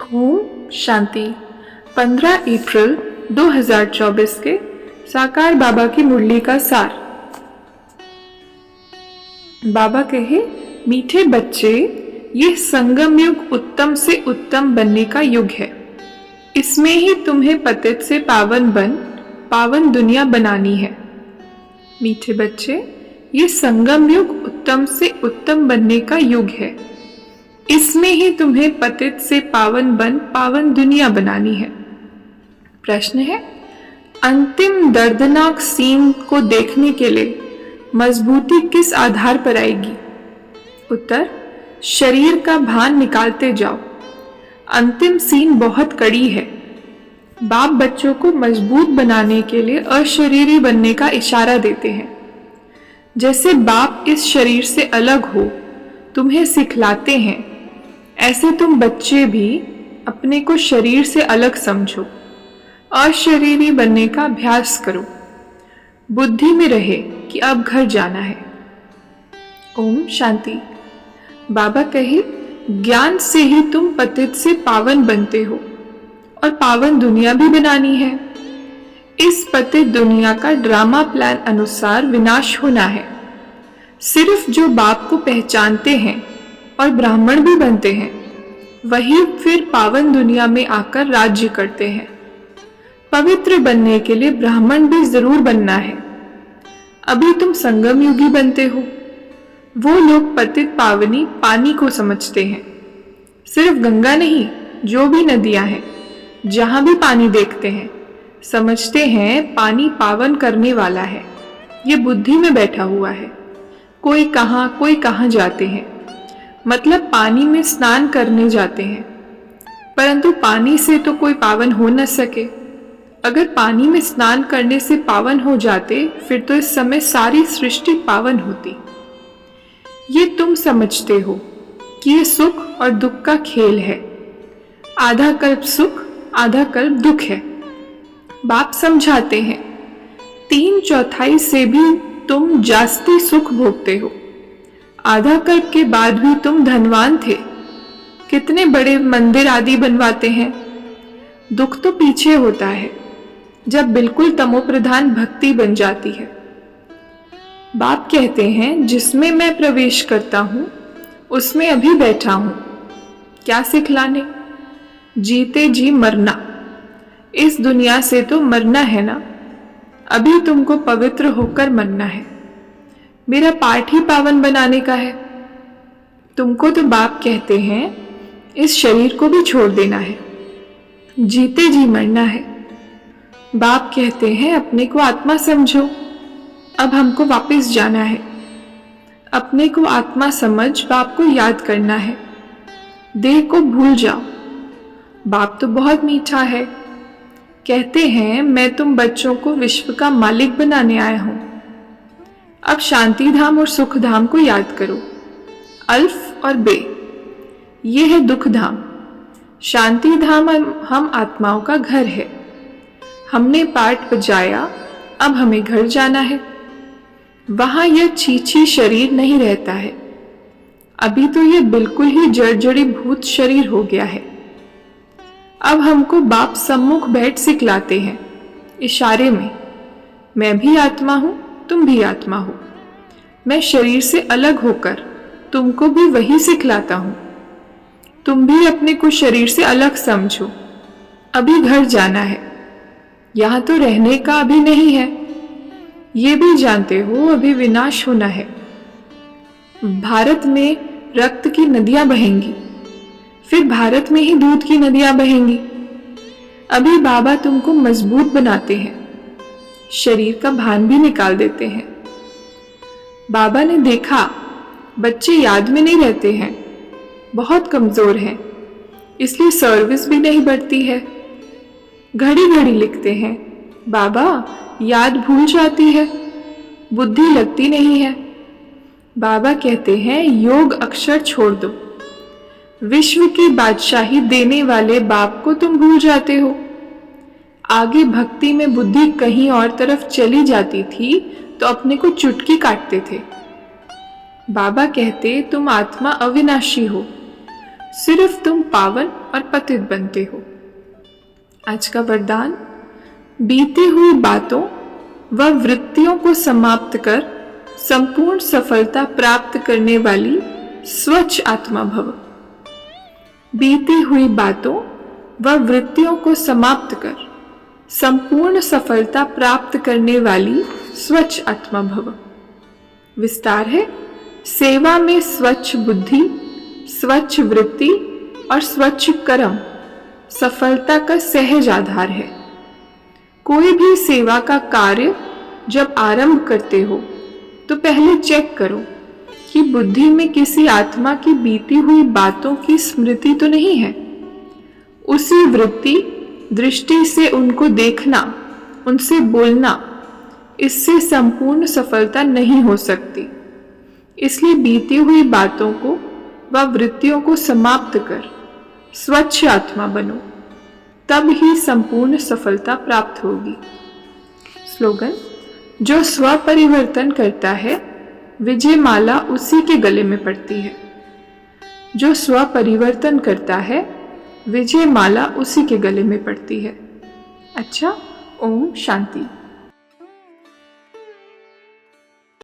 ओम शांति। 15 अप्रैल 2024 के साकार बाबा की मुरली का सार। बाबा कहे, मीठे बच्चे, यह संगम युग उत्तम से उत्तम बनने का युग है। इसमें ही तुम्हें पतित से पावन बन पावन दुनिया बनानी है। मीठे बच्चे, ये संगम युग उत्तम से उत्तम बनने का युग है। इसमें ही तुम्हें पतित से पावन बन पावन दुनिया बनानी है। प्रश्न है, अंतिम दर्दनाक सीन को देखने के लिए मजबूती किस आधार पर आएगी? उत्तर, शरीर का भान निकालते जाओ। अंतिम सीन बहुत कड़ी है। बाप बच्चों को मजबूत बनाने के लिए अशरीरी बनने का इशारा देते हैं। जैसे बाप इस शरीर से अलग हो तुम्हें सिखलाते हैं, ऐसे तुम बच्चे भी अपने को शरीर से अलग समझो, अशरीरी बनने का अभ्यास करो। बुद्धि में रहे कि अब घर जाना है। ओम शांति। बाबा कहे, ज्ञान से ही तुम पतित से पावन बनते हो और पावन दुनिया भी बनानी है। इस पतित दुनिया का ड्रामा प्लान अनुसार विनाश होना है। सिर्फ जो बाप को पहचानते हैं और ब्राह्मण भी बनते हैं, वही फिर पावन दुनिया में आकर राज्य करते हैं। पवित्र बनने के लिए ब्राह्मण भी जरूर बनना है। अभी तुम संगम युगी बनते हो। वो लोग पतित पावनी पानी को समझते हैं। सिर्फ गंगा नहीं, जो भी नदियां हैं, जहां भी पानी देखते हैं, समझते हैं पानी पावन करने वाला है। ये बुद्धि में बैठा हुआ है। कोई कहाँ जाते हैं, मतलब पानी में स्नान करने जाते हैं, परंतु पानी से तो कोई पावन हो न सके। अगर पानी में स्नान करने से पावन हो जाते, फिर तो इस समय सारी सृष्टि पावन होती। ये तुम समझते हो कि ये सुख और दुख का खेल है। आधा कल्प सुख, आधा कल्प दुख है। बाप समझाते हैं, 3/4 से भी तुम जास्ती सुख भोगते हो। आधा कल्प के बाद भी तुम धनवान थे। कितने बड़े मंदिर आदि बनवाते हैं। दुख तो पीछे होता है, जब बिल्कुल तमोप्रधान भक्ति बन जाती है। बाप कहते हैं, जिसमें मैं प्रवेश करता हूं उसमें अभी बैठा हूं। क्या सिखलाने? जीते जी मरना। इस दुनिया से तो मरना है ना। अभी तुमको पवित्र होकर मरना है। मेरा पाठ ही पावन बनाने का है। तुमको तो बाप कहते हैं, इस शरीर को भी छोड़ देना है, जीते जी मरना है। बाप कहते हैं, अपने को आत्मा समझो। अब हमको वापस जाना है। अपने को आत्मा समझ बाप को याद करना है। देह को भूल जाओ। बाप तो बहुत मीठा है। कहते हैं, मैं तुम बच्चों को विश्व का मालिक बनाने आया हूं। अब शांति धाम और सुख धाम को याद करो। अल्फ और बे, ये है दुख धाम। शांति धाम हम आत्माओं का घर है। हमने पाठ बजाया, अब हमें घर जाना है। वहां यह छीछी शरीर नहीं रहता है। अभी तो यह बिल्कुल ही जड़ी भूत शरीर हो गया है। अब हमको बाप सम्मुख बैठ सिखलाते हैं, इशारे में। मैं भी आत्मा हूं, तुम भी आत्मा हो। मैं शरीर से अलग होकर तुमको भी वही सिखलाता हूं। तुम भी अपने को शरीर से अलग समझो। अभी घर जाना है। यहां तो रहने का अभी नहीं है। ये भी जानते हो, अभी विनाश होना है। भारत में रक्त की नदियां बहेंगी, फिर भारत में ही दूध की नदियां बहेंगी। अभी बाबा तुमको मजबूत बनाते हैं। शरीर का भान भी निकाल देते हैं। बाबा ने देखा, बच्चे याद में नहीं रहते हैं, बहुत कमजोर हैं, इसलिए सर्विस भी नहीं बढ़ती है। घड़ी घड़ी लिखते हैं, बाबा याद भूल जाती है, बुद्धि लगती नहीं है। बाबा कहते हैं, योग अक्षर छोड़ दो। विश्व की बादशाही देने वाले बाप को तुम भूल जाते हो। आगे भक्ति में बुद्धि कहीं और तरफ चली जाती थी तो अपने को चुटकी काटते थे। बाबा कहते, तुम आत्मा अविनाशी हो। सिर्फ तुम पावन और पतित बनते हो। आज का वरदान, बीती हुई बातों व वृत्तियों को समाप्त कर संपूर्ण सफलता प्राप्त करने वाली स्वच्छ आत्मा भव। बीती हुई बातों व वृत्तियों को समाप्त कर संपूर्ण सफलता प्राप्त करने वाली स्वच्छ आत्मा भव। विस्तार है, सेवा में स्वच्छ बुद्धि, स्वच्छ वृत्ति और स्वच्छ कर्म सफलता का सहज आधार है। कोई भी सेवा का कार्य जब आरंभ करते हो तो पहले चेक करो कि बुद्धि में किसी आत्मा की बीती हुई बातों की स्मृति तो नहीं है। उसी वृत्ति दृष्टि से उनको देखना, उनसे बोलना, इससे संपूर्ण सफलता नहीं हो सकती। इसलिए बीती हुई बातों को व वृत्तियों को समाप्त कर स्वच्छ आत्मा बनो, तब ही संपूर्ण सफलता प्राप्त होगी। स्लोगन, जो स्व परिवर्तन करता है विजय माला उसी के गले में पड़ती है। जो स्व परिवर्तन करता है विजय माला उसी के गले में पड़ती है। अच्छा, ओम शांति।